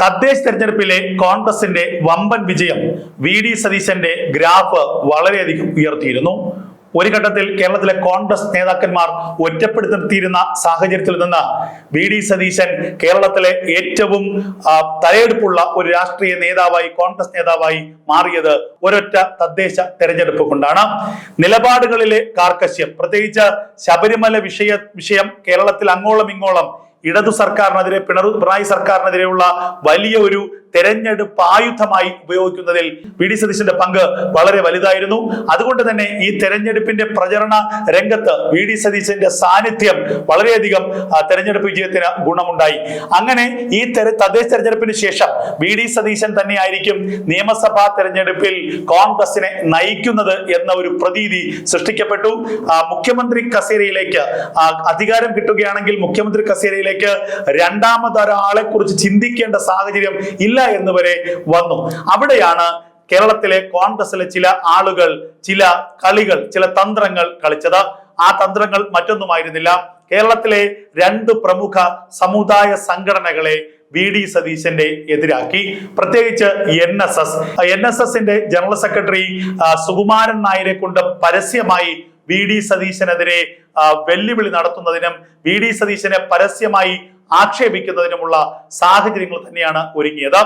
തദ്ദേശ തെരഞ്ഞെടുപ്പിലെ കോൺഗ്രസിന്റെ വമ്പൻ വിജയം വി.ഡി. സതീശന്റെ ഗ്രാഫ് വളരെയധികം ഉയർത്തിയിരുന്നു. ഒരു ഘട്ടത്തിൽ കേരളത്തിലെ കോൺഗ്രസ് നേതാക്കന്മാർ ഒറ്റപ്പെടുത്തിയിരുന്ന സാഹചര്യത്തിൽ നിന്ന് വി.ഡി. സതീശൻ കേരളത്തിലെ ഏറ്റവും തലയെടുപ്പുള്ള ഒരു രാഷ്ട്രീയ നേതാവായി, കോൺഗ്രസ് നേതാവായി മാറിയത് ഒരൊറ്റ തദ്ദേശ തെരഞ്ഞെടുപ്പ് കൊണ്ടാണ്. നിലപാടുകളിലെ കാർക്കശ്യം, പ്രത്യേകിച്ച് ശബരിമല വിഷയം കേരളത്തിൽ അങ്ങോളം ഇങ്ങോളം ഇടതു സർക്കാരിനെതിരെ, പിണറായി സർക്കാരിനെതിരെയുള്ള വലിയ ഒരു തെരഞ്ഞെടുപ്പ് ആയുധമായി ഉപയോഗിക്കുന്നതിൽ വി.ഡി. സതീശന്റെ പങ്ക് വളരെ വലുതായിരുന്നു. അതുകൊണ്ട് തന്നെ ഈ തെരഞ്ഞെടുപ്പിന്റെ പ്രചരണ രംഗത്ത് വി.ഡി. സതീശന്റെ സാന്നിധ്യം വളരെയധികം തെരഞ്ഞെടുപ്പ് വിജയത്തിന് ഗുണമുണ്ടായി. അങ്ങനെ ഈ തദ്ദേശ തെരഞ്ഞെടുപ്പിന് ശേഷം വി.ഡി. സതീശൻ തന്നെയായിരിക്കും നിയമസഭാ തെരഞ്ഞെടുപ്പിൽ കോൺഗ്രസിനെ നയിക്കുന്നത് എന്ന ഒരു പ്രതീതി സൃഷ്ടിക്കപ്പെട്ടു. മുഖ്യമന്ത്രി കസേരയിലേക്ക് അധികാരം കിട്ടുകയാണെങ്കിൽ മുഖ്യമന്ത്രി കസേരയിലേക്ക് രണ്ടാമതൊരാളെ കുറിച്ച് ചിന്തിക്കേണ്ട സാഹചര്യം ഇല്ല എന്ന് വരെ വന്നു. അവിടെയാണ് കേരളത്തിലെ കോൺഗ്രസിലെ ചില ആളുകൾ ചില കളികൾ, ചില തന്ത്രങ്ങൾ കളിച്ചത്. ആ തന്ത്രങ്ങൾ മറ്റൊന്നുമായിരുന്നില്ല, കേരളത്തിലെ രണ്ട് പ്രമുഖ സമുദായ സംഘടനകളെ വി.ഡി. സതീശന്റെ എതിരാക്കി. പ്രത്യേകിച്ച് NSSന്റെ ജനറൽ സെക്രട്ടറി സുകുമാരൻ നായരെ കൊണ്ട് പരസ്യമായി വി.ഡി. സതീശനെതിരെ വെല്ലുവിളി നടത്തുന്നതിനും വി.ഡി. സതീശനെ പരസ്യമായി ആക്ഷേപിക്കുന്നതിനുമുള്ള സാഹചര്യങ്ങൾ തന്നെയാണ് ഒരുങ്ങിയത്.